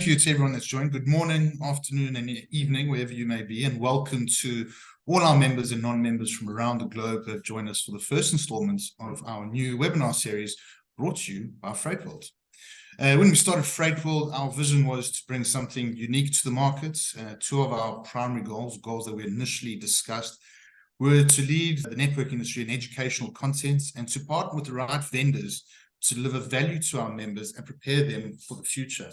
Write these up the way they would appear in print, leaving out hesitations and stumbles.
you to everyone that's joined. Good morning, afternoon, and evening, wherever you may be, and welcome to all our members and non-members from around the globe who have joined us for the first installment of our new webinar series brought to you by Freyt. When we started Freyt, our vision was to bring something unique to the market. Two of our primary goals that we initially discussed, were to lead the network industry in educational content and to partner with the right vendors to deliver value to our members and prepare them for the future.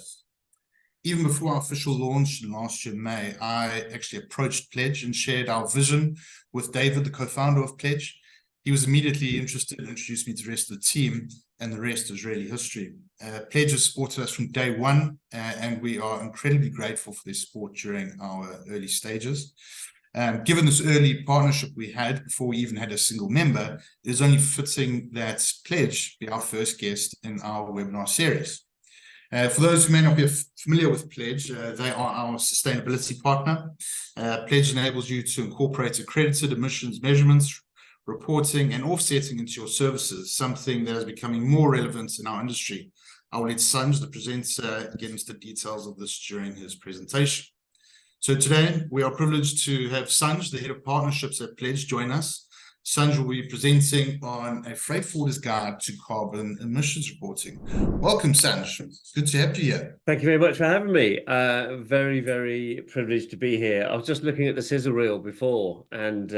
Even before our official launch in last year, May, I actually approached Pledge and shared our vision with David, the co-founder of Pledge. He was immediately interested and introduced me to the rest of the team, and the rest is really history. Pledge has supported us from day one, and we are incredibly grateful for their support during our early stages. Given this early partnership we had before we even had a single member, it is only fitting that Pledge be our first guest in our webinar series. For those who may not be familiar with Pledge, they are our sustainability partner. Pledge enables you to incorporate accredited emissions measurements, reporting, and offsetting into your services, something that is becoming more relevant in our industry. I will let Sanj, the presenter, get into the details of this during his presentation. So today, we are privileged to have Sanj, the Head of Partnerships at Pledge, join us. Sanj will be presenting on a freight forwarder's guide to carbon emissions reporting. Welcome, Sanj. Good to have you here. Thank you very much for having me. Very, very privileged to be here. I was just looking at the sizzle reel before, and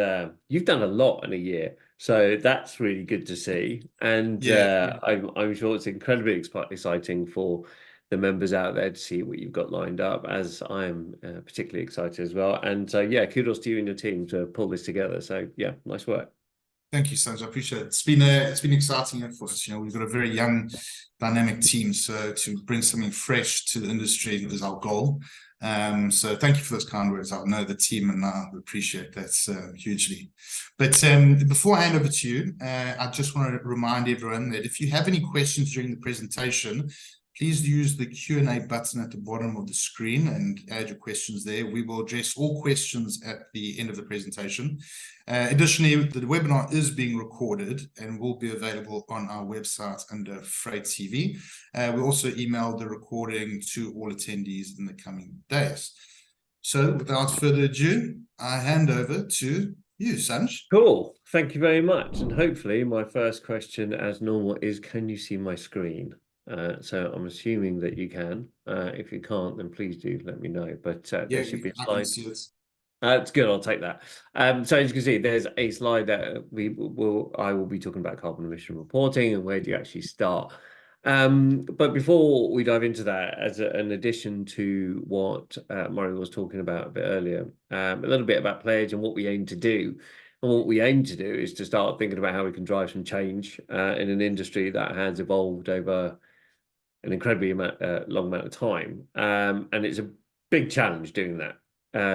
you've done a lot in a year. So that's really good to see. And I'm sure it's incredibly exciting for the members out there to see what you've got lined up, as I'm particularly excited as well. And so, yeah, kudos to you and your team to pull this together. So, yeah, nice work. Thank you, Sanj. I appreciate it. It's been exciting for us. You know, we've got a very young, dynamic team, so to bring something fresh to the industry is our goal. So thank you for those kind words. I know the team and I appreciate that hugely. But before I hand over to you, I just want to remind everyone that if you have any questions during the presentation, please use the Q&A button at the bottom of the screen and add your questions there. We will address all questions at the end of the presentation. Additionally, the webinar is being recorded and will be available on our website under Freyt TV. We'll also email the recording to all attendees in the coming days. So without further ado, I hand over to you, Sanj. Cool. Thank you very much. And hopefully my first question, as normal, is can you see my screen? So I'm assuming that you can. If you can't, then please do let me know. But there should be a slide. It's good. I'll take that. So as you can see, there's a slide that I will be talking about carbon emission reporting and where do you actually start. But before we dive into that, as an addition to what Murray was talking about a bit earlier, a little bit about Pledge and what we aim to do. And what we aim to do is to start thinking about how we can drive some change in an industry that has evolved over an incredibly long amount of time. And it's a big challenge doing that.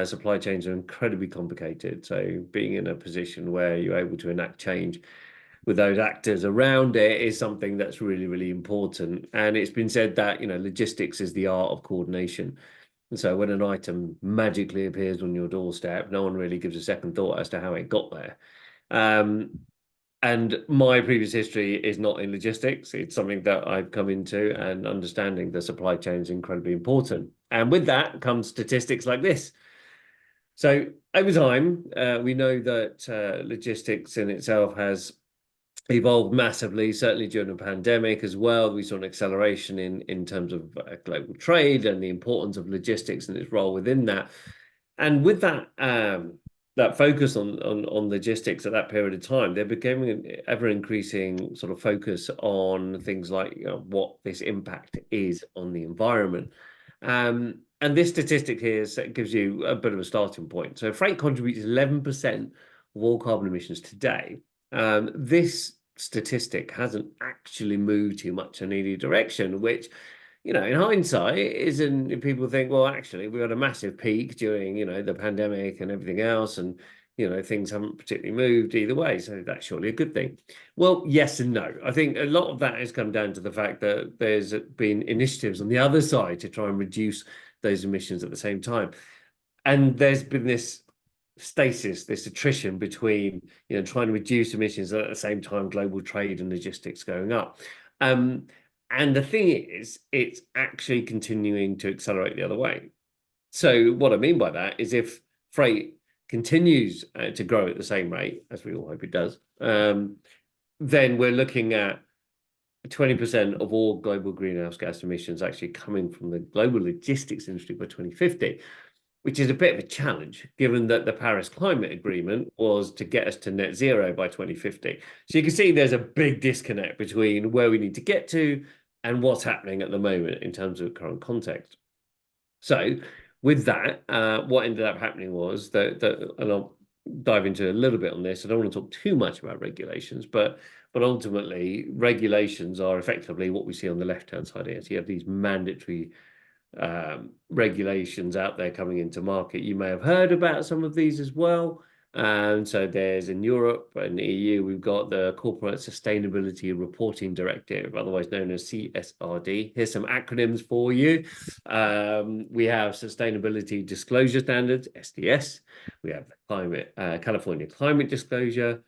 Supply chains are incredibly complicated. So being in a position where you're able to enact change with those actors around it is something that's really, really important. And it's been said that, you know, logistics is the art of coordination. And so when an item magically appears on your doorstep, no one really gives a second thought as to how it got there. And my previous history is not in logistics. It's something that I've come into, and understanding the supply chain is incredibly important. And with that comes statistics like this. So over time, we know that logistics in itself has evolved massively, certainly during the pandemic as well. We saw an acceleration in terms of global trade and the importance of logistics and its role within that. And with that, that focus on logistics at that period of time, there became an ever-increasing sort of focus on things like, you know, what this impact is on the environment. And this statistic here gives you a bit of a starting point. So freight contributes 11% of all carbon emissions today. This statistic hasn't actually moved too much in any direction, which, you know, in hindsight, isn't, people think, well, actually, we had a massive peak during, you know, the pandemic and everything else, and, you know, things haven't particularly moved either way, so that's surely a good thing. Well, yes and no. I think a lot of that has come down to the fact that there's been initiatives on the other side to try and reduce those emissions at the same time. And there's been this stasis, this attrition between, trying to reduce emissions at the same time global trade and logistics going up. And the thing is, it's actually continuing to accelerate the other way. So what I mean by that is if freight continues to grow at the same rate, as we all hope it does, then we're looking at 20% of all global greenhouse gas emissions actually coming from the global logistics industry by 2050, which is a bit of a challenge, given that the Paris Climate Agreement was to get us to net zero by 2050. So you can see there's a big disconnect between where we need to get to and what's happening at the moment in terms of current context. So with that, what ended up happening was that, and I'll dive into a little bit on this. I don't want to talk too much about regulations, but ultimately regulations are effectively what we see on the left-hand side here. So you have these mandatory regulations out there coming into market. You may have heard about some of these as well. And so there's in Europe and the EU, we've got the Corporate Sustainability Reporting Directive, otherwise known as CSRD. Here's some acronyms for you. We have Sustainability Disclosure Standards, SDS. We have Climate, California Climate Disclosure,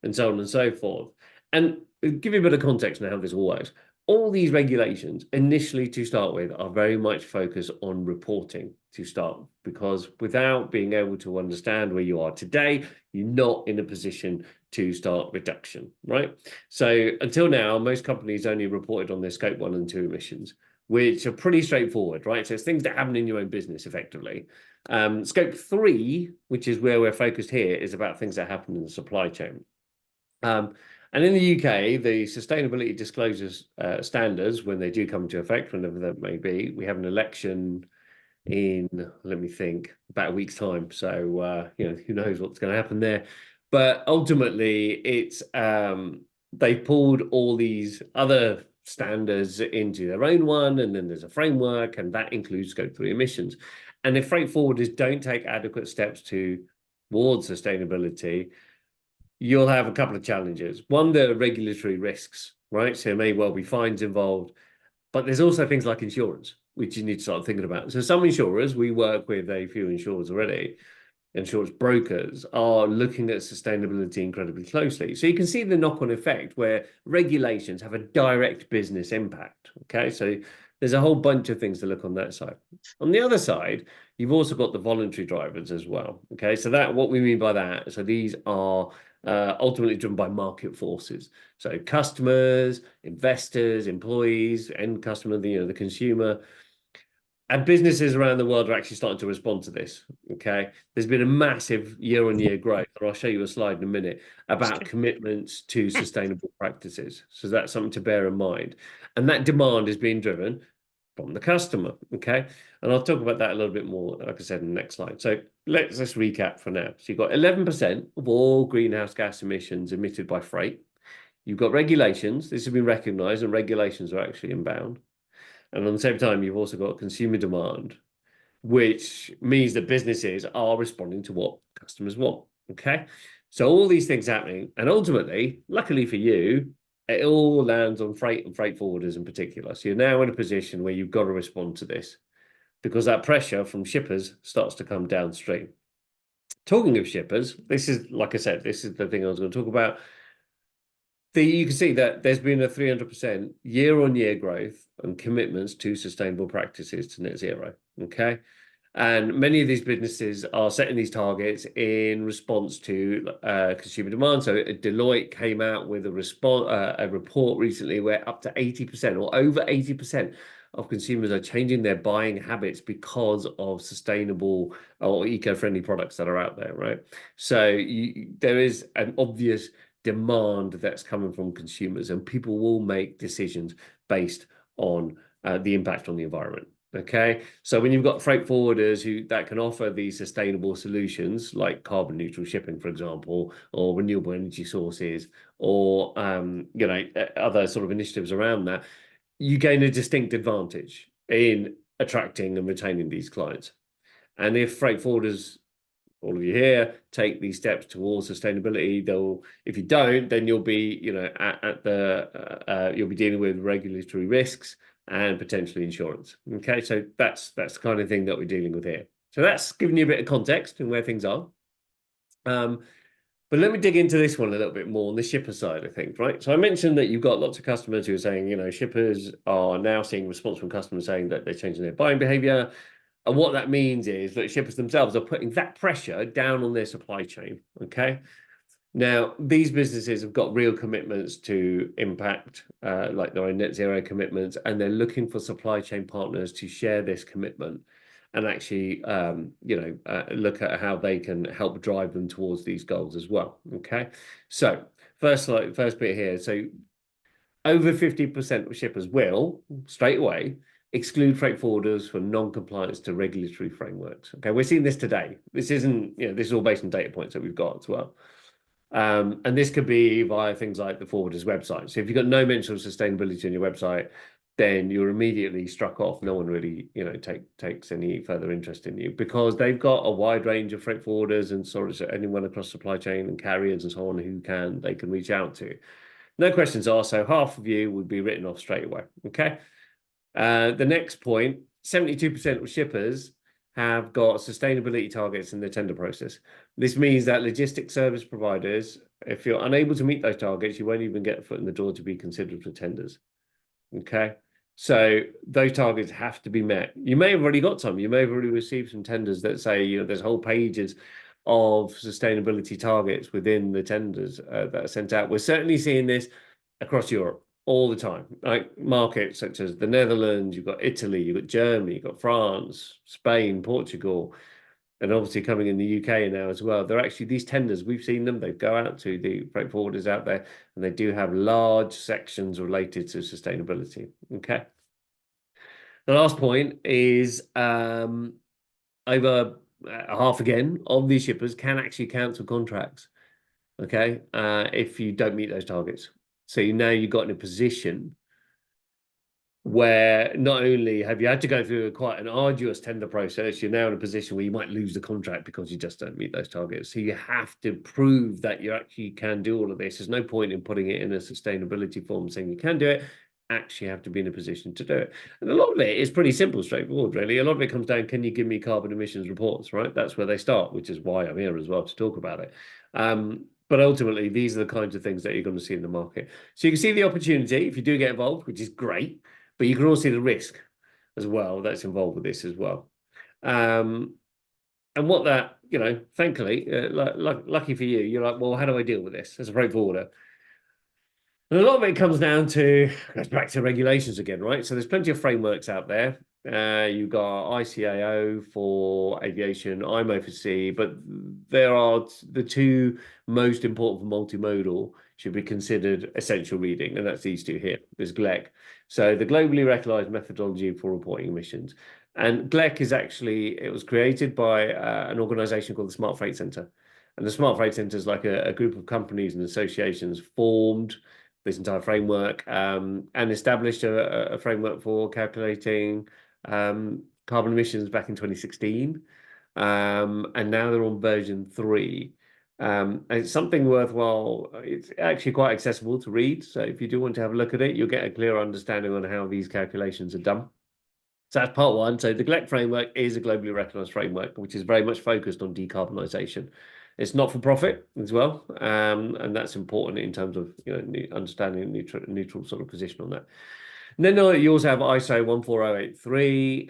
and so on and so forth. And give you a bit of context on how this all works. All these regulations, initially to start with, are very much focused on reporting to start, because without being able to understand where you are today, you're not in a position to start reduction, right? So until now, most companies only reported on their scope 1 and 2 emissions, which are pretty straightforward, right? So it's things that happen in your own business, effectively. Scope 3, which is where we're focused here, is about things that happen in the supply chain. And in the UK, the sustainability disclosures standards, when they do come into effect, whenever that may be, we have an election in, let me think, about a week's time. So, who knows what's going to happen there. But ultimately, it's they pulled all these other standards into their own one, and then there's a framework, and that includes scope 3 emissions. And if freight forwarders don't take adequate steps towards sustainability, you'll have a couple of challenges. One, the regulatory risks, right? So there may well be fines involved, but there's also things like insurance, which you need to start thinking about. So some insurers, we work with a few insurers already, insurance brokers are looking at sustainability incredibly closely. So you can see the knock-on effect where regulations have a direct business impact, okay? So there's a whole bunch of things to look on that side. On the other side, you've also got the voluntary drivers as well, okay? So that, what we mean by that, so these are ultimately driven by market forces. So customers, investors, employees, end customer, the consumer, and businesses around the world are actually starting to respond to this, okay? There's been a massive year-on-year growth, and I'll show you a slide in a minute, about commitments to sustainable practices. So that's something to bear in mind. And that demand is being driven from the customer, okay? And I'll talk about that a little bit more, like I said, in the next slide. So let's just recap for now. So you've got 11% of all greenhouse gas emissions emitted by freight. You've got regulations. This has been recognized, and regulations are actually inbound. And on the same time, you've also got consumer demand, which means that businesses are responding to what customers want, okay? So all these things happening, and ultimately, luckily for you, it all lands on freight and freight forwarders in particular. So you're now in a position where you've got to respond to this, because that pressure from shippers starts to come downstream. Talking of shippers, this is, like I said, this is the thing I was going to talk about. You can see that there's been a 300% year-on-year growth and commitments to sustainable practices to net zero, okay? And many of these businesses are setting these targets in response to consumer demand. So Deloitte came out with a report recently where up to 80% or over 80% of consumers are changing their buying habits because of sustainable or eco-friendly products that are out there, right? So there is an obvious demand that's coming from consumers, and people will make decisions based on the impact on the environment. Okay, so when you've got freight forwarders that can offer these sustainable solutions like carbon neutral shipping, for example, or renewable energy sources, or other sort of initiatives around that, you gain a distinct advantage in attracting and retaining these clients. And if freight forwarders, all of you here, take these steps towards sustainability, if you don't, then you'll be, you'll be dealing with regulatory risks and potentially insurance. Okay, so that's the kind of thing that we're dealing with here. So that's giving you a bit of context and where things are. But But let me dig into this one a little bit more on the shipper side, I think, right? So I mentioned that you've got lots of customers who are saying, you know, shippers are now seeing response from customers saying that they're changing their buying behavior. And what that means is that shippers themselves are putting that pressure down on their supply chain, okay? Now, these businesses have got real commitments to impact, like their own net zero commitments, and they're looking for supply chain partners to share this commitment and actually, look at how they can help drive them towards these goals as well. Okay, so first bit here. So over 50% of shippers will straight away exclude freight forwarders for non-compliance to regulatory frameworks. Okay, we're seeing this today. This isn't, this is all based on data points that we've got as well. And this could be via things like the forwarder's website. So if you've got no mention of sustainability on your website, then you're immediately struck off. No one really, takes any further interest in you because they've got a wide range of freight forwarders and sort of anyone across supply chain and carriers and so on who they can reach out to. No questions asked, so half of you would be written off straight away. Okay. The next point: 72% of shippers have got sustainability targets in the tender process. This means that logistics service providers, if you're unable to meet those targets, you won't even get a foot in the door to be considered for tenders. Okay, so those targets have to be met. You may have already got some. You may have already received some tenders that say, there's whole pages of sustainability targets within the tenders that are sent out. We're certainly seeing this across Europe all the time, like markets such as the Netherlands, you've got Italy, you've got Germany, you've got France, Spain, Portugal, and obviously coming in the UK now as well. They're actually, these tenders, we've seen them, they go out to the freight forwarders out there, and they do have large sections related to sustainability. Okay. The last point is over half again of these shippers can actually cancel contracts, okay, if you don't meet those targets. So now you've got in a position where not only have you had to go through quite an arduous tender process, you're now in a position where you might lose the contract because you just don't meet those targets. So you have to prove that you actually can do all of this. There's no point in putting it in a sustainability form saying you can do it. Actually have to be in a position to do it. And a lot of it is pretty simple, straightforward, really. A lot of it comes down, can you give me carbon emissions reports, right? That's where they start, which is why I'm here as well, to talk about it. But ultimately, these are the kinds of things that you're going to see in the market. So you can see the opportunity if you do get involved, which is great, but you can also see the risk as well that's involved with this as well. And what that, thankfully, lucky for you, you're like, well, how do I deal with this as a freight forwarder? And a lot of it goes back to regulations again, right? So there's plenty of frameworks out there. You've got ICAO for aviation, IMO for sea, but there are the two most important for multimodal should be considered essential reading, and that's these two here. There's GLEC. So the globally recognized methodology for reporting emissions. And GLEC is actually, it was created by an organization called the Smart Freight Center. And the Smart Freight Center is like a group of companies and associations formed this entire framework and established a framework for calculating carbon emissions back in 2016. And now they're on version 3. And it's something worthwhile. It's actually quite accessible to read. So if you do want to have a look at it, you'll get a clear understanding on how these calculations are done. So that's part one. So the GLEC framework is a globally recognized framework, which is very much focused on decarbonisation. It's not for profit as well, and that's important in terms of understanding neutral sort of position on that. And then you also have ISO 14083.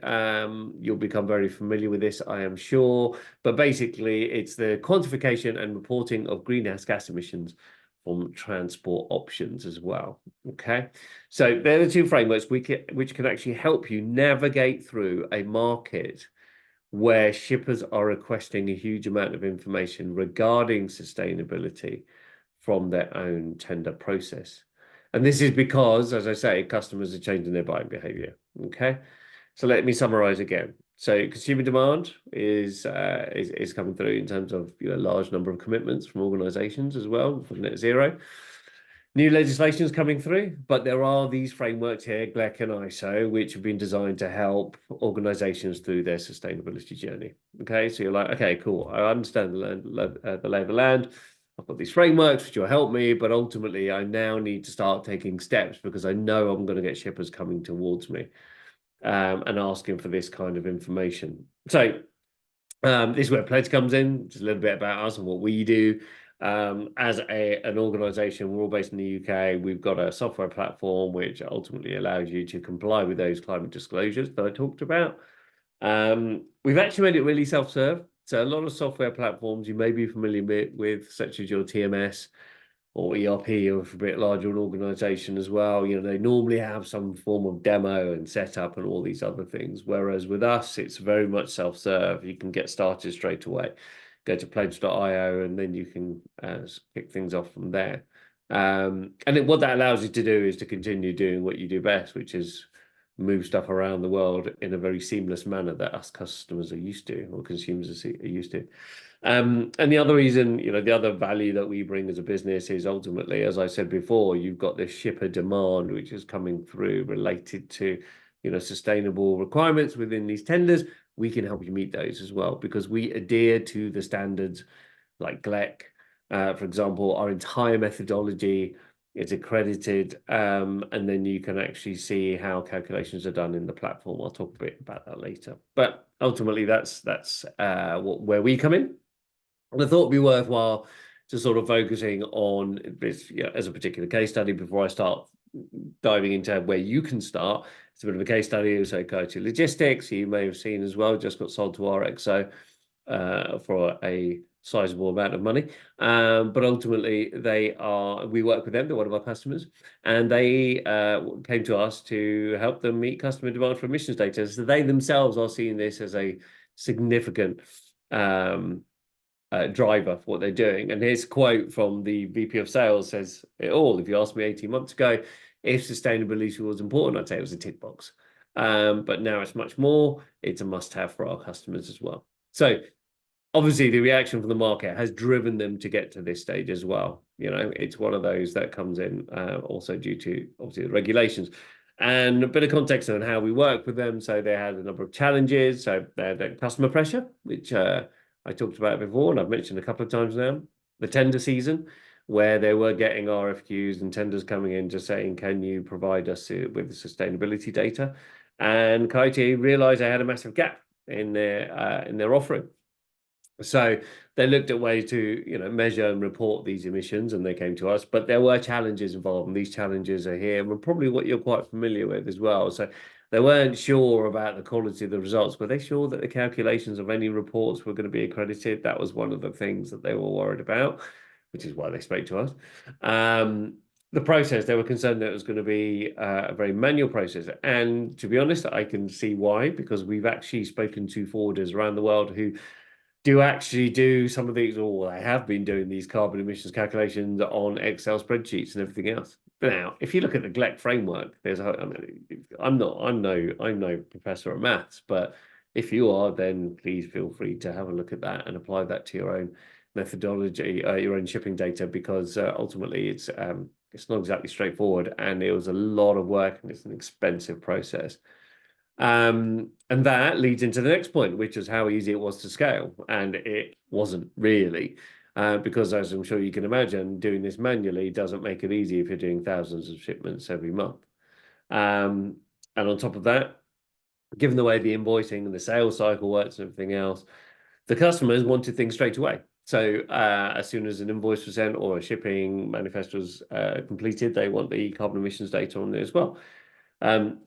You'll become very familiar with this, I am sure. But basically, it's the quantification and reporting of greenhouse gas emissions from transport options as well. Okay, so they're the two frameworks which can actually help you navigate through a market where shippers are requesting a huge amount of information regarding sustainability from their own tender process. And this is because, as I say, customers are changing their buying behavior. Okay, so let me summarize again. So consumer demand is coming through in terms of a large number of commitments from organizations as well for net zero. New legislation is coming through, but there are these frameworks here, GLEC and ISO, which have been designed to help organizations through their sustainability journey. Okay, so you're like, okay, cool. I understand the lay of the land. I've got these frameworks which will help me, but ultimately I now need to start taking steps because I know I'm going to get shippers coming towards me and asking for this kind of information. So this is where Pledge comes in, just a little bit about us and what we do. As an organization, we're all based in the UK. We've got a software platform which ultimately allows you to comply with those climate disclosures that I talked about. We've actually made it really self-serve. So a lot of software platforms you may be familiar with, such as your TMS or ERP, or if a bit larger an organization as well, you know, they normally have some form of demo and setup and all these other things. Whereas with us, it's very much self-serve. You can get started straight away. Go to pledge.io and then you can kick things off from there. And what that allows you to do is to continue doing what you do best, which is move stuff around the world in a very seamless manner that us customers are used to, or consumers are used to. And the other reason, you know, the other value that we bring as a business is ultimately, as I said before, you've got this shipper demand, which is coming through related to, you know, sustainable requirements within these tenders. We can help you meet those as well, because we adhere to the standards like GLEC. For example, our entire methodology is accredited, and then you can actually see how calculations are done in the platform. I'll talk a bit about that later. But ultimately, that's where we come in. And I thought it'd be worthwhile to sort of focusing on this, you know, as a particular case study before I start diving into where you can start. It's a bit of a case study. So Coyote Logistics, you may have seen as well, just got sold to RXO for a sizable amount of money. But ultimately, we work with them, they're one of our customers, and they came to us to help them meet customer demand for emissions data. So they themselves are seeing this as a significant driver for what they're doing. And here's a quote from the VP of Sales, says it all. If you asked me 18 months ago if sustainability was important, I'd say it was a tick box. But now it's much more. It's a must-have for our customers as well. So obviously the reaction from the market has driven them to get to this stage as well. You know, it's one of those that comes in also due to obviously the regulations. And a bit of context on how we work with them. So they had a number of challenges. So they had the customer pressure, which I talked about before, and I've mentioned a couple of times now. The tender season, where they were getting RFQs and tenders coming in just saying, can you provide us with the sustainability data? And Coyote realized they had a massive gap in their offering. So they looked at ways to, you know, measure and report these emissions, and they came to us. But there were challenges involved, and these challenges are here, and probably what you're quite familiar with as well. So they weren't sure about the quality of the results. Were they sure that the calculations of any reports were going to be accredited? That was one of the things that they were worried about, which is why they spoke to us. The process, they were concerned that it was going to be a very manual process. And to be honest, I can see why, because we've actually spoken to forwarders around the world who do actually do some of these, or they have been doing these carbon emissions calculations on Excel spreadsheets and everything else. But now, if you look at the GLEC framework, I'm no professor of maths, but if you are, then please feel free to have a look at that and apply that to your own methodology, your own shipping data, because ultimately it's not exactly straightforward, and it was a lot of work, and it's an expensive process. And that leads into the next point, which is how easy it was to scale. And it wasn't really, because as I'm sure you can imagine, doing this manually doesn't make it easy if you're doing thousands of shipments every month. And on top of that, given the way the invoicing and the sales cycle works and everything else, the customers wanted things straight away. So as soon as an invoice was sent or a shipping manifest was completed, they want the carbon emissions data on there as well.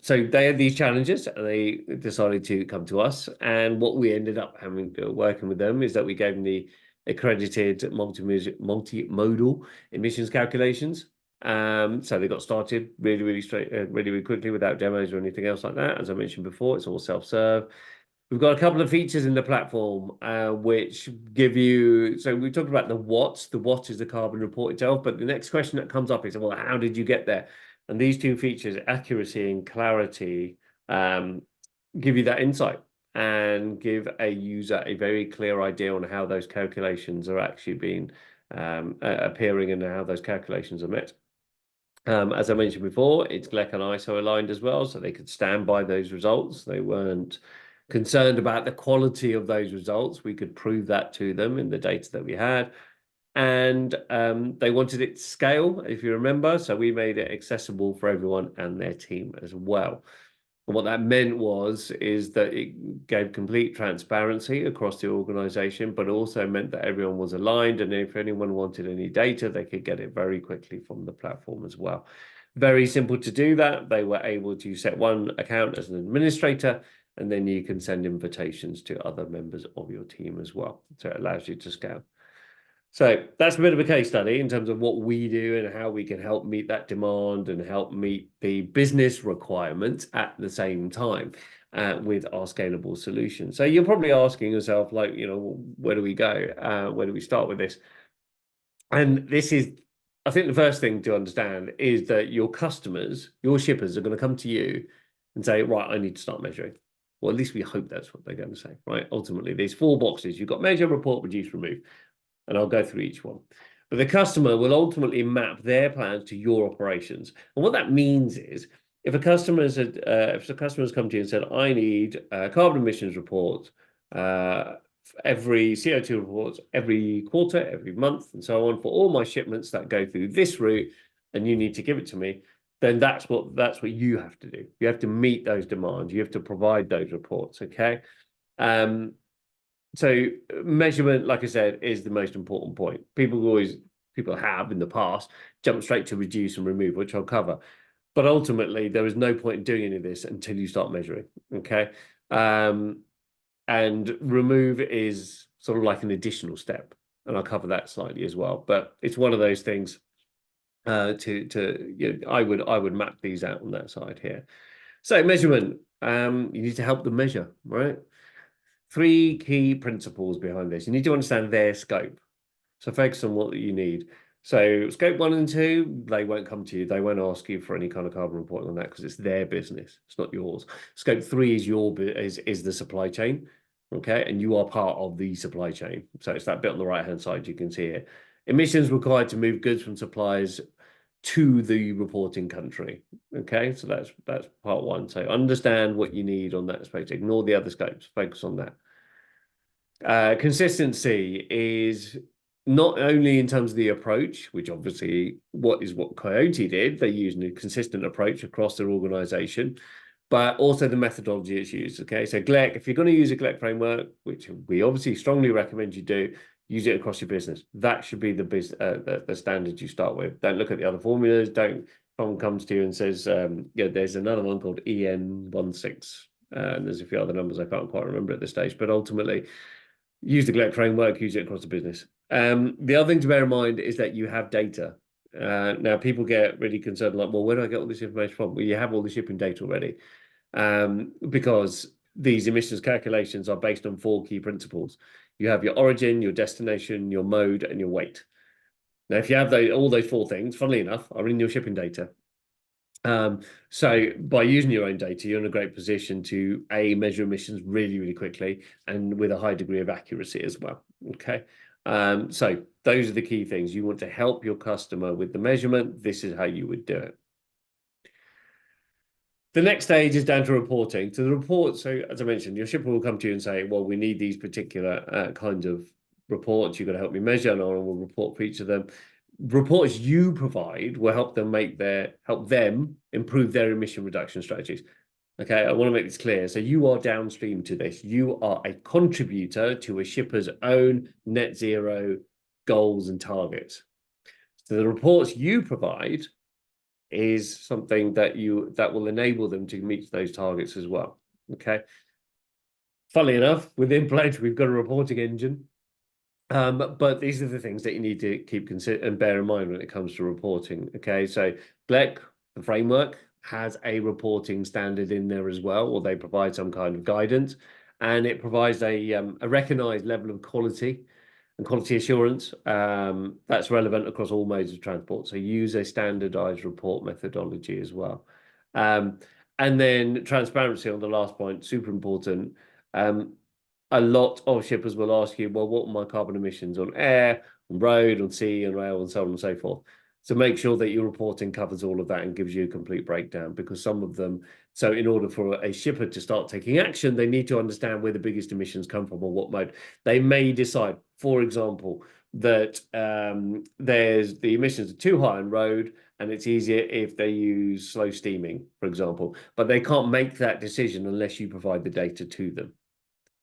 So they had these challenges, and they decided to come to us. And what we ended up working with them is that we gave them the accredited multimodal emissions calculations. So they got started really quickly without demos or anything else like that. As I mentioned before, it's all self-serve. We've got a couple of features in the platform which give you, so we talked about the what. The what is the carbon report itself, but the next question that comes up is, well, how did you get there? And these two features, accuracy and clarity, give you that insight and give a user a very clear idea on how those calculations are actually being appearing and how those calculations are met. As I mentioned before, it's GLEC and ISO aligned as well, so they could stand by those results. They weren't concerned about the quality of those results. We could prove that to them in the data that we had. And they wanted it to scale, if you remember, so we made it accessible for everyone and their team as well. And what that meant is that it gave complete transparency across the organization, but also meant that everyone was aligned. And if anyone wanted any data, they could get it very quickly from the platform as well. Very simple to do that. They were able to set one account as an administrator, and then you can send invitations to other members of your team as well. So it allows you to scale. So that's a bit of a case study in terms of what we do and how we can help meet that demand and help meet the business requirements at the same time with our scalable solution. So you're probably asking yourself, like, where do we go? Where do we start with this? And this is, I think the first thing to understand is that your customers, your shippers are going to come to you and say, right, I need to start measuring. Well, at least we hope that's what they're going to say, right? Ultimately, there's 4 boxes. You've got measure, report, reduce, remove. And I'll go through each one. But the customer will ultimately map their plans to your operations. And what that means is, if a customer has come to you and said, I need carbon emissions reports, every CO2 reports every quarter, every month, and so on, for all my shipments that go through this route, and you need to give it to me, then that's what you have to do. You have to meet those demands. You have to provide those reports, okay? So measurement, like I said, is the most important point. People have in the past jumped straight to reduce and remove, which I'll cover. But ultimately, there is no point in doing any of this until you start measuring, okay? And remove is sort of like an additional step, and I'll cover that slightly as well. But it's one of those things I would map these out on that side here. So measurement, you need to help them measure, right? 3 key principles behind this. You need to understand their scope. So focus on what you need. So scope 1 and 2, they won't come to you. They won't ask you for any kind of carbon reporting on that because it's their business. It's not yours. Scope 3 is the supply chain, okay? And you are part of the supply chain. So it's that bit on the right-hand side you can see here. Emissions required to move goods from suppliers to the reporting country, okay? So that's part 1. So understand what you need on that space. Ignore the other scopes. Focus on that. Consistency is not only in terms of the approach, which obviously what Coyote did. They used a consistent approach across their organization, but also the methodology it's used, okay? So GLEC, if you're going to use a GLEC framework, which we obviously strongly recommend you do, use it across your business. That should be the standard you start with. Don't look at the other formulas. Don't, someone comes to you and says, there's another one called EN16, and there's a few other numbers I can't quite remember at this stage, but ultimately use the GLEC framework, use it across the business. The other thing to bear in mind is that you have data. Now, people get really concerned, like, well, where do I get all this information from? Well, you have all the shipping data already, because these emissions calculations are based on 4 key principles. You have your origin, your destination, your mode, and your weight. Now, if you have all those 4 things, funnily enough, are in your shipping data. So by using your own data, you're in a great position to measure emissions really, really quickly and with a high degree of accuracy as well. Okay. So those are the key things. You want to help your customer with the measurement. This is how you would do it. The next stage is down to reporting. So the report, so as I mentioned, your shipper will come to you and say, well, we need these particular kinds of reports. You've got to help me measure, and I will report for each of them. Reports you provide will help them improve their emission reduction strategies. Okay, I want to make this clear. So you are downstream to this. You are a contributor to a shipper's own net zero goals and targets. So the reports you provide is something that will enable them to meet those targets as well. Okay. Funnily enough, within Pledge, we've got a reporting engine. But these are the things that you need to keep and bear in mind when it comes to reporting. Okay, so GLEC, the framework, has a reporting standard in there as well, or they provide some kind of guidance, and it provides a recognized level of quality and quality assurance that's relevant across all modes of transport. So use a standardized report methodology as well. And then transparency on the last point, super important. A lot of shippers will ask you, well, what are my carbon emissions on air, on road, on sea, and rail, and so on and so forth. So make sure that your reporting covers all of that and gives you a complete breakdown, because some of them, so in order for a shipper to start taking action, they need to understand where the biggest emissions come from or what mode. They may decide, for example, that there's the emissions are too high on road, and it's easier if they use slow steaming, for example. But they can't make that decision unless you provide the data to them.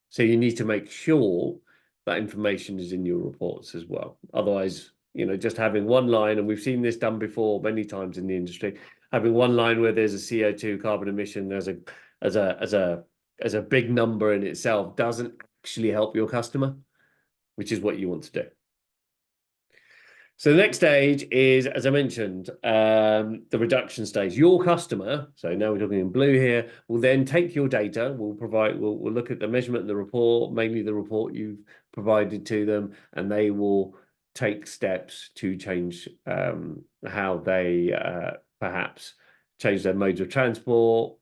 So you need to make sure that information is in your reports as well. Otherwise, you know, just having one line, and we've seen this done before many times in the industry, having one line where there's a CO2 carbon emission as a big number in itself doesn't actually help your customer, which is what you want to do. So the next stage is, as I mentioned, the reduction stage. Your customer, so now we're talking in blue here, will then take your data, we'll look at the measurement and the report, mainly the report you've provided to them, and they will take steps to change how they perhaps change their modes of transport,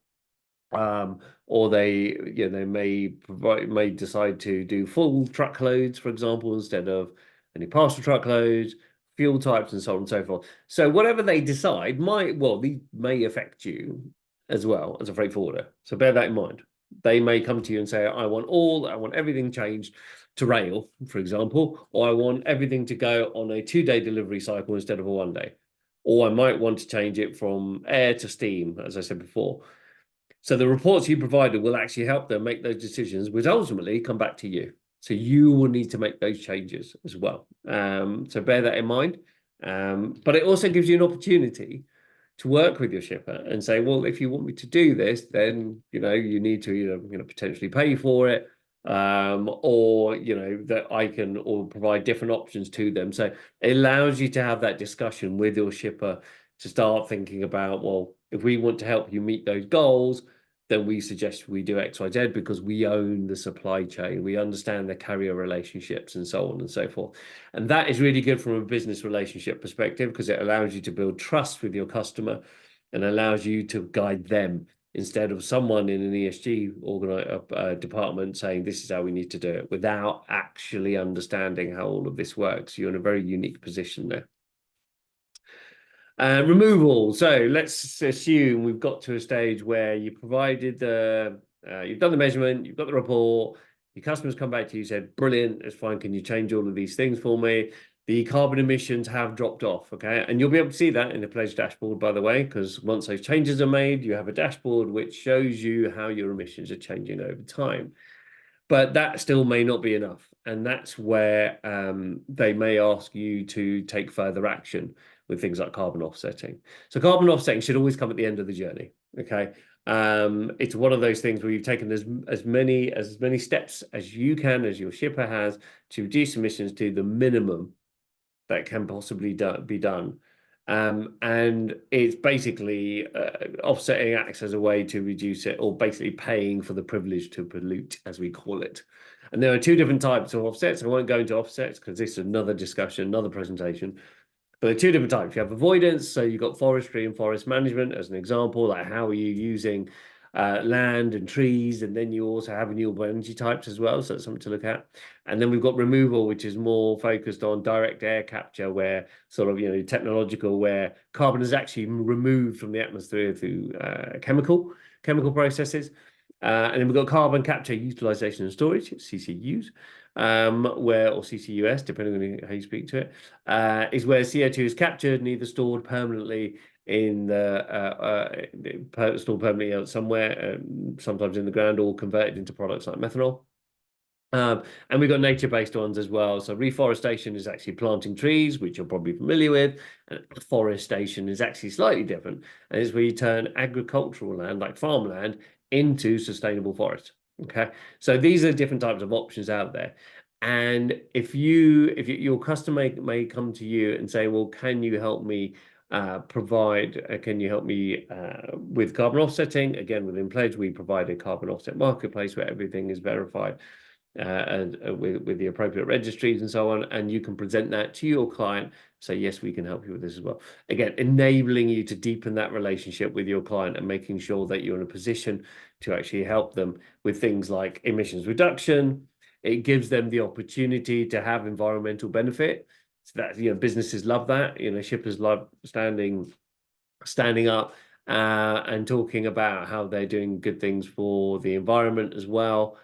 or they may decide to do full truckloads, for example, instead of any partial truckloads, fuel types, and so on and so forth. So whatever they decide these may affect you as well as a freight forwarder. So bear that in mind. They may come to you and say, I want everything changed to rail, for example, or I want everything to go on a 2-day delivery cycle instead of a 1-day. Or I might want to change it from air to steam, as I said before. So the reports you provided will actually help them make those decisions, which ultimately come back to you. So you will need to make those changes as well. So bear that in mind. But it also gives you an opportunity to work with your shipper and say, well, if you want me to do this, then you need to either potentially pay for it, or that I can or provide different options to them. So it allows you to have that discussion with your shipper to start thinking about, well, if we want to help you meet those goals, then we suggest we do X, Y, Z because we own the supply chain. We understand the carrier relationships and so on and so forth. And that is really good from a business relationship perspective because it allows you to build trust with your customer and allows you to guide them instead of someone in an ESG department saying this is how we need to do it without actually understanding how all of this works. You're in a very unique position there. Removal. So let's assume we've got to a stage where you provided you've done the measurement, you've got the report, your customers come back to you, said, brilliant, it's fine, can you change all of these things for me? The carbon emissions have dropped off, okay? And you'll be able to see that in the pledge dashboard, by the way, because once those changes are made, you have a dashboard which shows you how your emissions are changing over time. But that still may not be enough. And that's where they may ask you to take further action with things like carbon offsetting. So carbon offsetting should always come at the end of the journey, okay? It's one of those things where you've taken as many steps as you can, as your shipper has, to reduce emissions to the minimum that can possibly be done. And it's basically offsetting acts as a way to reduce it, or basically paying for the privilege to pollute, as we call it. And there are 2 different types of offsets. I won't go into offsets because this is another discussion, another presentation. But there are 2 different types. You have avoidance, so you've got forestry and forest management as an example, like how are you using land and trees, and then you also have renewable energy types as well, so that's something to look at. And then we've got removal, which is more focused on direct air capture, where sort of technological, where carbon is actually removed from the atmosphere through chemical processes. And then we've got carbon capture, utilization and storage, CCUs, or CCUS, depending on how you speak to it, is where CO2 is captured and either stored permanently stored permanently somewhere, sometimes in the ground, or converted into products like methanol. And we've got nature-based ones as well. So reforestation is actually planting trees, which you're probably familiar with. And afforestation is actually slightly different. And it's where you turn agricultural land, like farmland, into sustainable forest. Okay, so these are different types of options out there. And if your customer may come to you and say, well, can you help me can you help me with carbon offsetting? Again, within Pledge, we provide a carbon offset marketplace where everything is verified and with the appropriate registries and so on, and you can present that to your client. So yes, we can help you with this as well. Again, enabling you to deepen that relationship with your client and making sure that you're in a position to actually help them with things like emissions reduction. It gives them the opportunity to have environmental benefit. So that businesses love that. Shippers love standing up and talking about how they're doing good things for the environment as well.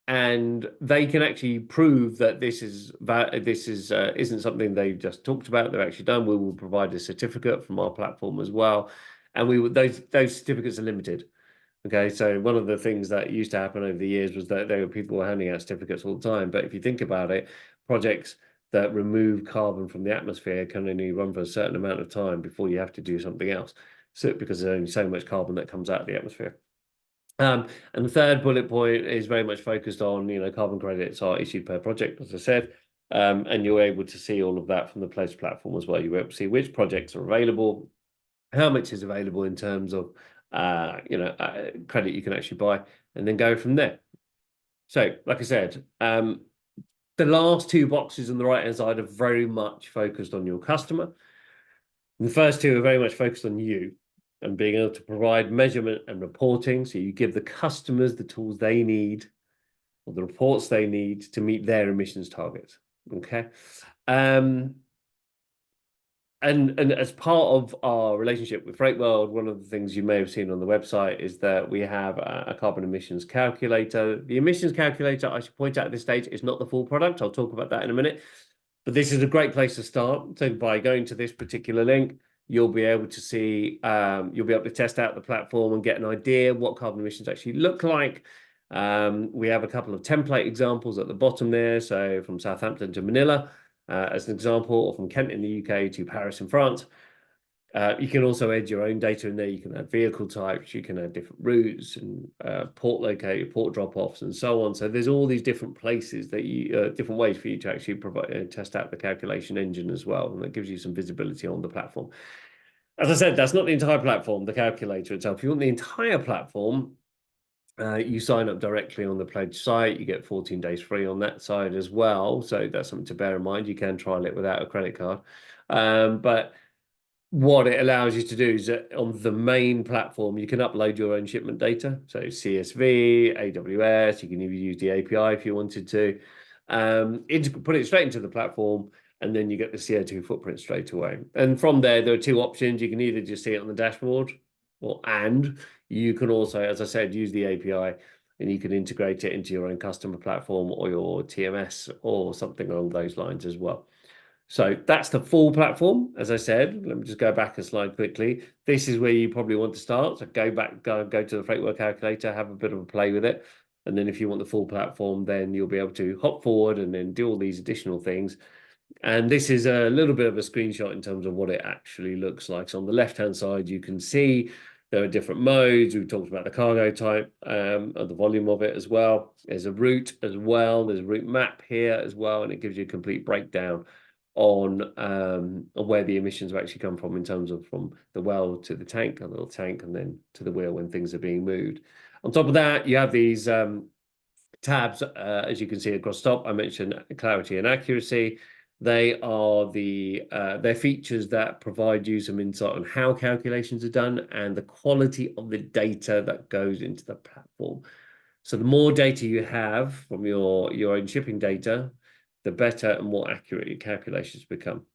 and they can actually prove that this isn't something they've just talked about. They've actually done. We will provide a certificate from our platform as well, and those certificates are limited. Okay, so one of the things that used to happen over the years was that people were handing out certificates all the time. But if you think about it, projects that remove carbon from the atmosphere can only run for a certain amount of time before you have to do something else. So because there's only so much carbon that comes out of the atmosphere. And the third bullet point is very much focused on, carbon credits are issued per project, as I said, and you're able to see all of that from the pledge platform as well. You're able to see which projects are available, how much is available in terms of, credit you can actually buy, and then go from there. So, like I said, the last two boxes on the right-hand side are very much focused on your customer. And the first two are very much focused on you and being able to provide measurement and reporting. So you give the customers the tools they need or the reports they need to meet their emissions targets. Okay. And as part of our relationship with Freyt World, one of the things you may have seen on the website is that we have a carbon emissions calculator. The emissions calculator, I should point out at this stage, is not the full product. I'll talk about that in a minute. But this is a great place to start. So by going to this particular link, you'll be able to see, you'll be able to test out the platform and get an idea what carbon emissions actually look like. We have a couple of template examples at the bottom there. So from Southampton to Manila, as an example, or from Kent in the UK to Paris in France. You can also add your own data in there. You can add vehicle types, you can add different routes and port drop-offs and so on. So there's all these different places that different ways for you to actually provide test out the calculation engine as well. And that gives you some visibility on the platform. As I said, that's not the entire platform, the calculator itself. If you want the entire platform, you sign up directly on the pledge site. You get 14 days free on that side as well. So that's something to bear in mind. You can trial it without a credit card. But what it allows you to do is that on the main platform, you can upload your own shipment data. So CSV, AWS, you can even use the API if you wanted to. Put it straight into the platform, and then you get the CO2 footprint straight away. And from there are two options. You can either just see it on the dashboard, and you can also, as I said, use the API and you can integrate it into your own customer platform or your TMS or something along those lines as well. So that's the full platform. As I said, let me just go back a slide quickly. This is where you probably want to start. So go to the Freyt World calculator, have a bit of a play with it. And then if you want the full platform, then you'll be able to hop forward and then do all these additional things. And this is a little bit of a screenshot in terms of what it actually looks like. So on the left-hand side, you can see there are different modes. We've talked about the cargo type, the volume of it as well. There's a route as well. There's a route map here as well, and it gives you a complete breakdown on where the emissions have actually come from in terms of from the well to the tank, a little tank, and then to the wheel when things are being moved. On top of that, you have these tabs, as you can see across the top. I mentioned clarity and accuracy. They are they're features that provide you some insight on how calculations are done and the quality of the data that goes into the platform. So the more data you have from your own shipping data, the better and more accurate your calculations become.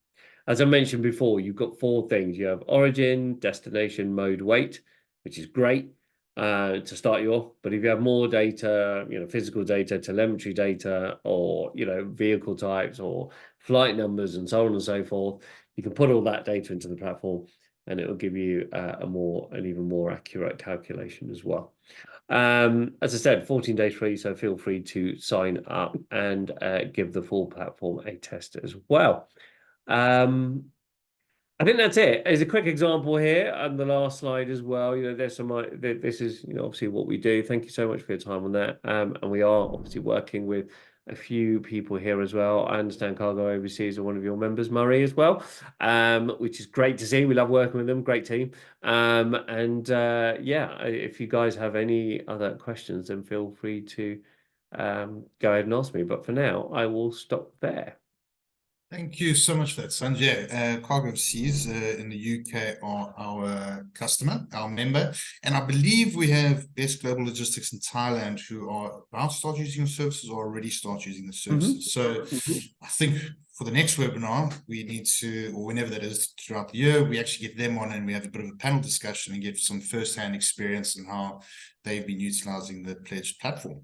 As I mentioned before, you've got four things. You have origin, destination, mode, weight, which is great to start you off. But if you have more data, physical data, telemetry data, or, vehicle types or flight numbers and so on and so forth, you can put all that data into the platform and it will give you an even more accurate calculation as well. As I said, 14 days free, so feel free to sign up and give the full platform a test as well. I think that's it. There's a quick example here on the last slide as well. There's some. This is obviously what we do. Thank you so much for your time on that. And we are obviously working with a few people here as well. I understand Cargo Overseas are one of your members, Murray, as well, which is great to see. We love working with them. Great team. Yeah, if you guys have any other questions, then feel free to go ahead and ask me. But for now, I will stop there. Thank you so much for that, Sanj. Yeah, Cargo Overseas in the UK are our customer, our member, and I believe we have Best Global Logistics in Thailand who are about to start using the services or already start using the services. So I think for the next webinar, we need to, or whenever that is throughout the year, we actually get them on and we have a bit of a panel discussion and get some first-hand experience on how they've been utilizing the pledged platform.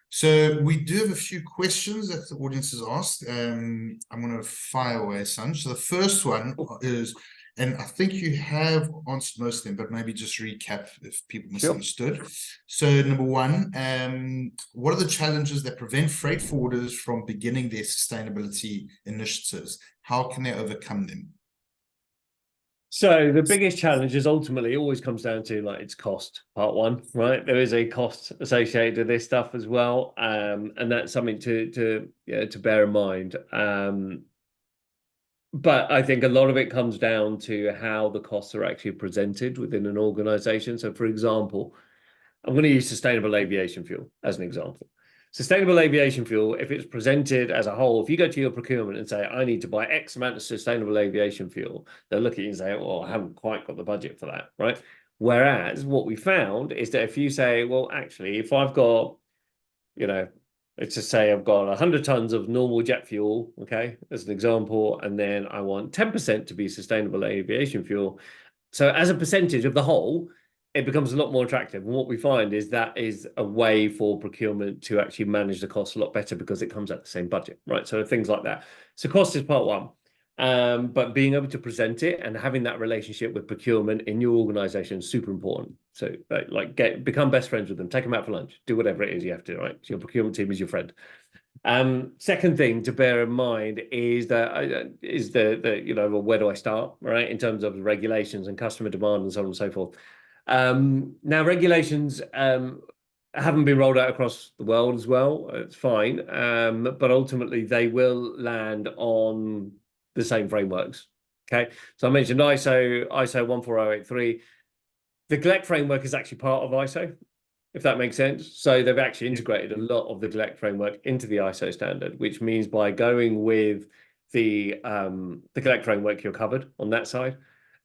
So we do have a few questions that the audience has asked. I'm going to fire away, Sanj. So the first one is, and I think you have answered most of them, but maybe just recap if people misunderstood. So number one, what are the challenges that prevent freight forwarders from beginning their sustainability initiatives? How can they overcome them? So the biggest challenge is ultimately always comes down to like its cost, part one, right? There is a cost associated with this stuff as well, and that's something to bear in mind. But I think a lot of it comes down to how the costs are actually presented within an organization. So, for example, I'm going to use sustainable aviation fuel as an example. Sustainable aviation fuel, if it's presented as a whole, if you go to your procurement and say, I need to buy X amount of sustainable aviation fuel, they'll look at you and say, well, I haven't quite got the budget for that, right? Whereas what we found is that if you say, well, actually, if I've got, let's just say I've got 100 tons of normal jet fuel, okay, as an example, and then I want 10% to be sustainable aviation fuel. So as a percentage of the whole, it becomes a lot more attractive. And what we find is that is a way for procurement to actually manage the cost a lot better because it comes at the same budget, right? So things like that. So cost is part one. But being able to present it and having that relationship with procurement in your organization is super important. So become best friends with them, take them out for lunch, do whatever it is you have to, right? So your procurement team is your friend. Second thing to bear in mind is that well, where do I start, right? In terms of regulations and customer demand and so on and so forth. Now regulations haven't been rolled out across the world as well. It's fine. But ultimately they will land on the same frameworks. Okay. So I mentioned ISO 14083. The GLEC framework is actually part of ISO, if that makes sense. So they've actually integrated a lot of the GLEC framework into the ISO standard, which means by going with the GLEC framework, you're covered on that side.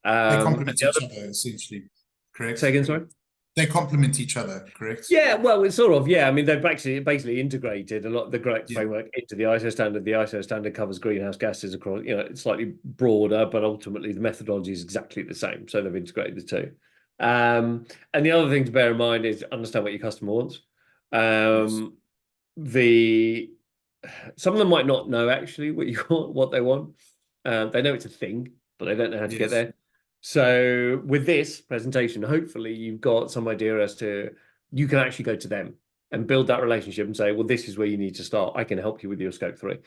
They complement each other, essentially, correct? Say again, sorry? They complement each other, correct? Yeah, well, it's sort of, yeah. I mean, they've basically integrated a lot of the GLEC framework into the ISO standard. The ISO standard covers greenhouse gases across, it's slightly broader, but ultimately the methodology is exactly the same. So they've integrated the two. And the other thing to bear in mind is understand what your customer wants. Some of them might not know actually what they want. They know it's a thing, but they don't know how to get there. So with this presentation, hopefully you've got some idea as to you can actually go to them and build that relationship and say, well, this is where you need to start. I can help you with your scope 3.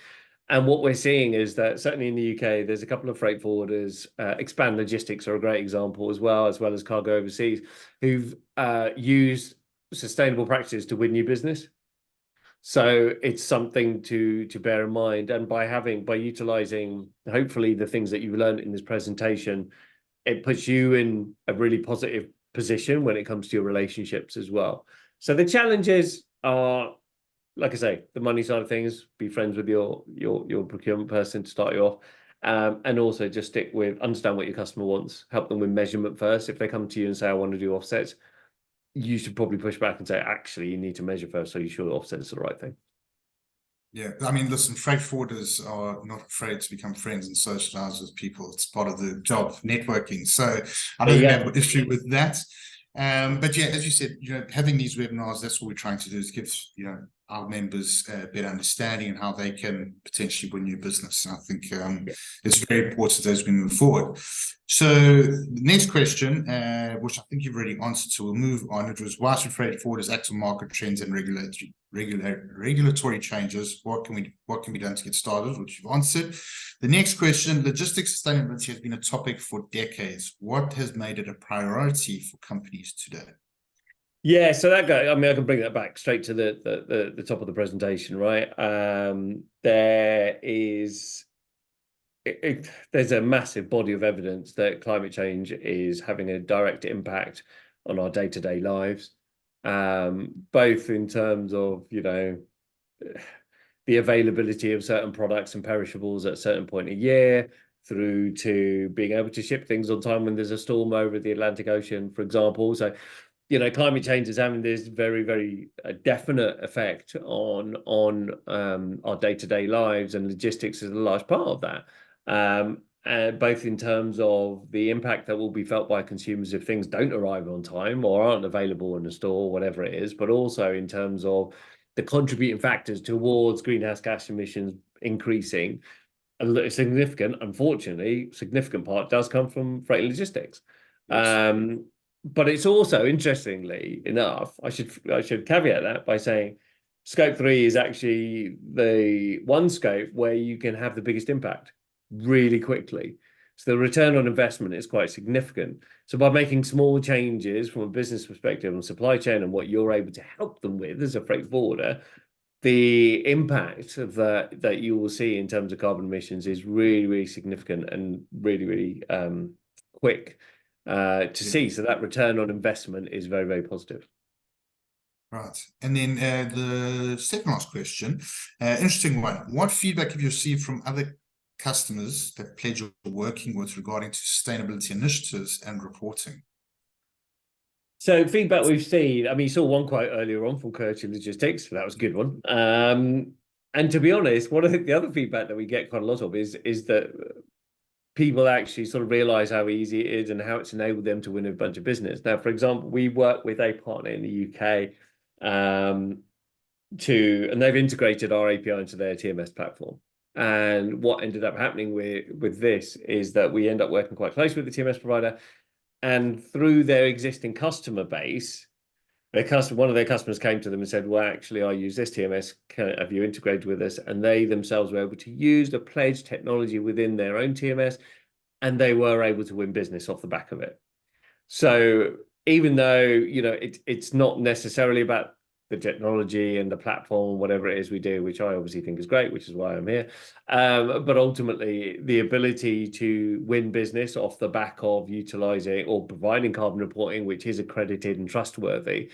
And what we're seeing is that certainly in the UK, there's a couple of freight forwarders, Expand Logistics are a great example as well as Cargo Overseas, who've used sustainable practices to win new business. So it's something to bear in mind. And by utilizing, hopefully, the things that you've learned in this presentation, it puts you in a really positive position when it comes to your relationships as well. So the challenges are, like I say, the money side of things, be friends with your procurement person to start you off. And also just understand what your customer wants, help them with measurement first. If they come to you and say, I want to do offsets, you should probably push back and say, actually, you need to measure first so you're sure the offset's the right thing. Yeah, I mean, listen, freight forwarders are not afraid to become friends and socialize with people. It's part of the job, networking. So I don't have an issue with that. But yeah, as you said, having these webinars, that's what we're trying to do is give, our members a better understanding and how they can potentially win new business. And I think it's very important as we move forward. So the next question, which I think you've already answered, so we'll move on. It was, why should freight forwarders act on market trends and regulatory changes? What can be done to get started, which you've answered. The next question, logistics sustainability has been a topic for decades. What has made it a priority for companies today? Yeah, so I can bring that back straight to the top of the presentation, right? There's a massive body of evidence that climate change is having a direct impact on our day-to-day lives, both in terms of, the availability of certain products and perishables at a certain point a year, through to being able to ship things on time when there's a storm over the Atlantic Ocean, for example. So, climate change is having this very, very definite effect on our day-to-day lives, and logistics is a large part of that. And both in terms of the impact that will be felt by consumers if things don't arrive on time or aren't available in the store, whatever it is, but also in terms of the contributing factors towards greenhouse gas emissions increasing, a significant, unfortunately, significant part does come from freight and logistics. Yes. But it's also, interestingly enough, I should caveat that by saying scope 3 is actually the one scope where you can have the biggest impact really quickly. So the return on investment is quite significant. So by making small changes from a business perspective on supply chain and what you're able to help them with as a freight forwarder, the impact of that you will see in terms of carbon emissions is really, really significant and really, really quick to see. So that return on investment is very, very positive. Right. And then the second last question, interesting one. What feedback have you received from other customers that Pledge are working with regarding to sustainability initiatives and reporting? So feedback we've seen, I mean, you saw one quote earlier on from Courtesy Logistics, so that was a good one. And to be honest, one of the other feedback that we get quite a lot of is that people actually sort of realize how easy it is and how it's enabled them to win a bunch of business. Now, for example, we work with a partner in the UK and they've integrated our API into their TMS platform. And what ended up happening with this is that we end up working quite closely with the TMS provider, and through their existing customer base, one of their customers came to them and said, well, actually, I use this TMS. Have you integrated with us? And they themselves were able to use the Pledge technology within their own TMS, and they were able to win business off the back of it. So even though, you know, it's not necessarily about the technology and the platform, whatever it is we do, which I obviously think is great, which is why I'm here. But ultimately, the ability to win business off the back of utilizing or providing carbon reporting, which is accredited and trustworthy,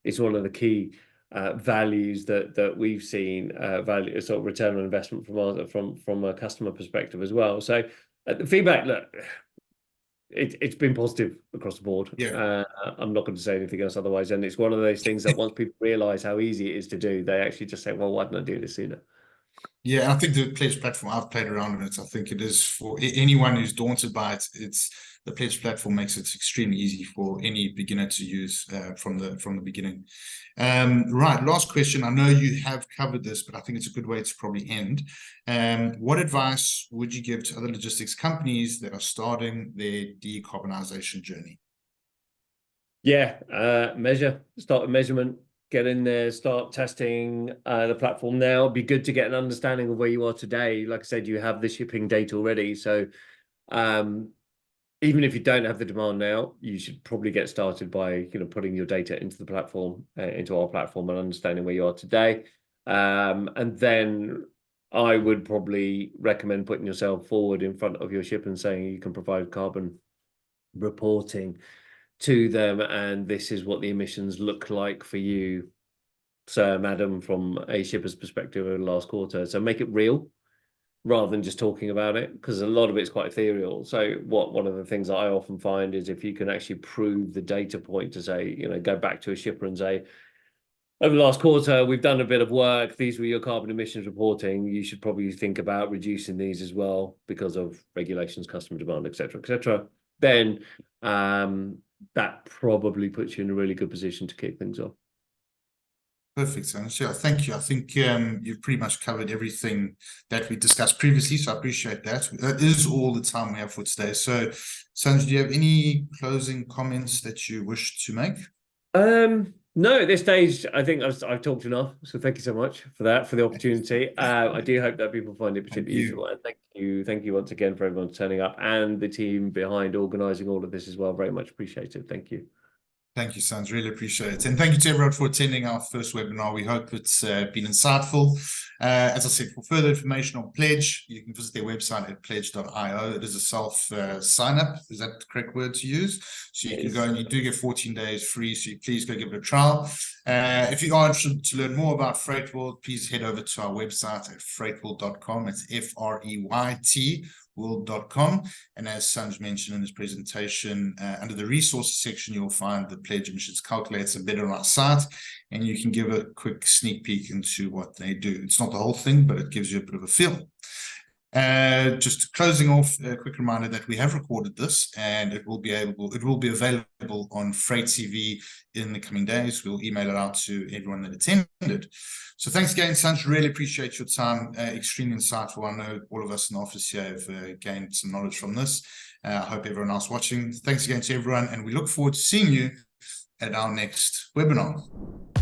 is one of the key values that we've seen, value, sort of return on investment from a customer perspective as well. So the feedback, look, it's been positive across the board. Yeah. I'm not going to say anything else otherwise. And it's one of those things that once people realize how easy it is to do, they actually just say, well, why didn't I do this sooner? Yeah, and I think the Pledge platform, I've played around with it. I think it is for anyone who's daunted by it. The Pledge platform makes it extremely easy for any beginner to use from the beginning. Right, last question. I know you have covered this, but I think it's a good way to probably end. What advice would you give to other logistics companies that are starting their decarbonization journey? Yeah, start with measurement. Get in there, start testing the platform now. It'd be good to get an understanding of where you are today. Like I said, you have the shipping data already. So even if you don't have the demand now, you should probably get started by putting your data into the platform, into our platform, and understanding where you are today. And then I would probably recommend putting yourself forward in front of your ship and saying you can provide carbon reporting to them, and this is what the emissions look like for you, sir, madam, from a shipper's perspective over the last quarter. So make it real rather than just talking about it, because a lot of it's quite ethereal. So one of the things that I often find is if you can actually prove the data point to say, go back to a shipper and say, over the last quarter, we've done a bit of work. These were your carbon emissions reporting. You should probably think about reducing these as well because of regulations, customer demand, et cetera, then that probably puts you in a really good position to kick things off. Perfect, Sanj. Yeah, thank you. I think you've pretty much covered everything that we discussed previously, so I appreciate that. That is all the time we have for today. So, Sanj, do you have any closing comments that you wish to make? No, at this stage, I think I've talked enough. So thank you so much for that, for the opportunity. I do hope that people find it particularly useful. And thank you once again for everyone turning up and the team behind organising all of this as well. Very much appreciated. Thank you. Thank you, Sanj. Really appreciate it. And thank you to everyone for attending our first webinar. We hope it's been insightful. As I said, for further information on Pledge, you can visit their website at pledge.io. It is a self sign up. Is that the correct word to use? So you can go, and you do get 14 days free. So please go give it a trial. If you are interested to learn more about Freyt World, please head over to our website at freytworld.com. It's FREYT world.com. And as Sanj mentioned in his presentation, under the resources section, you'll find the Pledge emissions calculator embedded on our site, and you can give a quick sneak peek into what they do. It's not the whole thing, but it gives you a bit of a feel. Just closing off, a quick reminder that we have recorded this, and it will be available on Freyt TV in the coming days. We'll email it out to everyone that attended. So thanks again, Sanj. Really appreciate your time. Extremely insightful. I know all of us in the office here have gained some knowledge from this. I hope everyone else watching. Thanks again to everyone, and we look forward to seeing you at our next webinar.